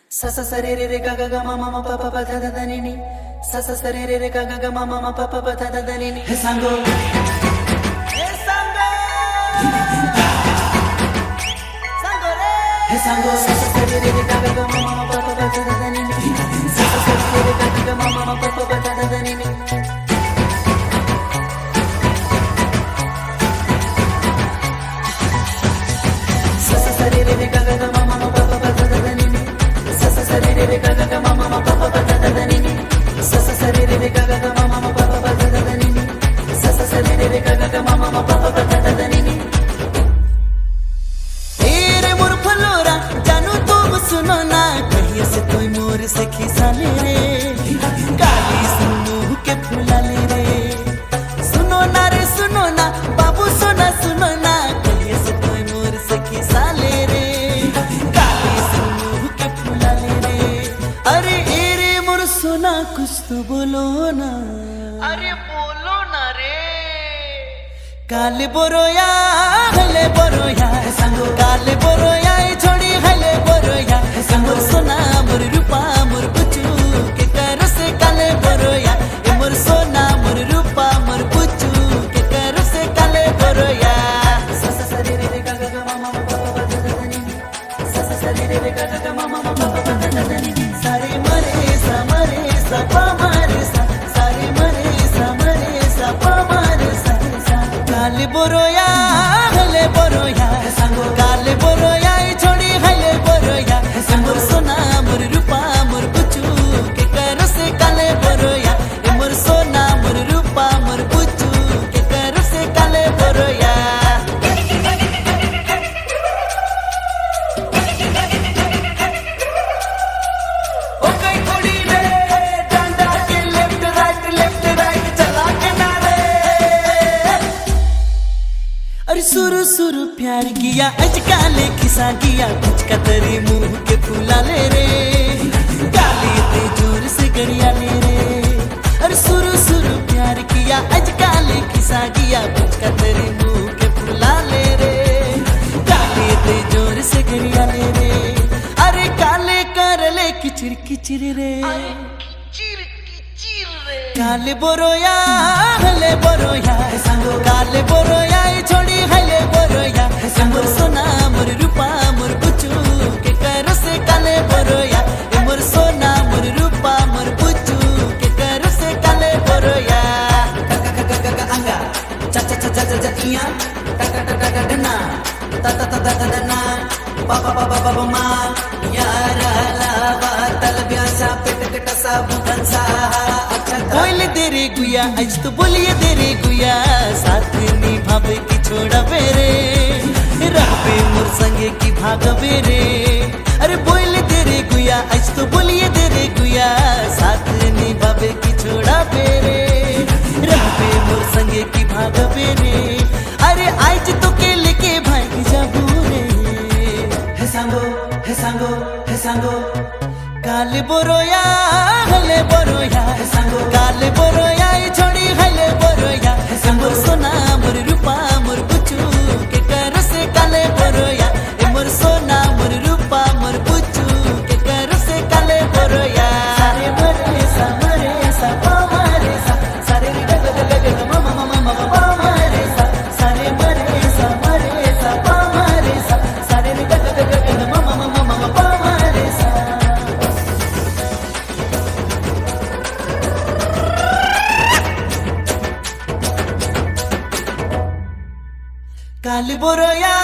sa sa sa re re re ga ga ga ma ma ma pa pa pa da da da ni ni sa sa sa re re re ga ga ga ma ma ma pa pa pa da da da ni ni he sango sango re he sango sa sa sa re re re ga ga ga ma ma ma pa pa pa da da da ni ni sa sa sa re re ga ga ga ma ma ma pa pa pa da da da ni ni sa sa sa re re re ga ga ga ma ma ma pa pa pa da da da ni ni sa sa sa re re re ga ga ga ma ma ma pa pa pa da da da ni ni sa sa sa re re re ga ga ga ma ma ma pa pa pa da da da ni ni sa sa sa re re re ga ga ga ma ma ma pa pa pa da da da ni ni तेरे मोर flora जानू तुम सुनो ना कहिए से कोई मोर से खिसा ले रे काली सुनो के फूला ले रे सुनो ना बाबू सोना सुनो ना कहिए से कोई मोर से खिसा ले रे काली सुनो के फूला ले रे अरे एरे मोर सोना कुछ तो बोलो ना अरे बोलो ना रे काले बोरोया संगो काले बोरोया छोड़ी हले बोरोया मोर सोना मोर रूपा मोर पुचू के कर से काले बोरोया ए मोर सोना मोर रूपा मोर पुचू के कर से काले बोरोया सा सा सा रे रे गा गा गा मा मा पा पा दा दा नी सा सा सा रे रे गा गा गा मा मा पा पा दा दा नी सारे मरे सा पा मारे सा सारे मरे सा पा मारे सा काले बोरोया संगो काले बोरोया छोड़ी हले बोरोया मोर सोना मोर रूपा मोर पुचू के कर से काले बोरोया ए मोर सोना मोर रूपा मोर पुचू के कर से काले बोरोया ओ कोई कुड़ी रे डंडा के लेफ्ट राइट चला के नारे अरे सुरु सुरु प्यार किया अजकाले खिसा किया कुछ का तेरे मुंह के फूला ले रे काली ते जोर से गरिया ले रे अरे सुरु सुरु प्यार किया अजकाले खिसा किया कुछ का तेरे मुंह के फूला ले रे काली ते जोर से गरिया ले रे अरे काले कर ले किचिर रे काले बोरोया संगो काले बोरोया छोड़ी हले बोरोया मोर सोना मोर रूपा मोर पुचू के कर से काले बोरोया ए मोर सोना मोर रूपा मोर पुचू के कर से काले बोरोया अंगा चा चा चा चा चा इया टका डना ता ता ता ता डना पापा पापा पापा मा यारा लावा तलबिया सा पेट सा बुधन सा बोले तेरे गुया आज तो बोलिए तेरे गुया साथ निभावे की छोड़ा बेरे रहबे मोर संगे की भाग बेरे अरे बोले तेरे गुया आज तो बोलिए तेरे गुया साथ निभावे की छोड़ा बेरे रहबे मोर संगे की भाग बेरे अरे आज तो के लेके भाग जाबू रे हे सांगो काले बोरोया संगो काले बोरोया छोड़ी हले बोरोया मोर सोना मोर रूपा मोर पुचू के कर से काले बोरोया ए मोर सोना मोर रूपा मोर पुचू के कर से काले बोरोया सारे मरे सा पा मारे सा सारे ग ग ग ग म म म म पा मारे सा सारे मरे सा पा मारे सा सारे ग ग ग ग म म म पा मारे सा काले बोरोया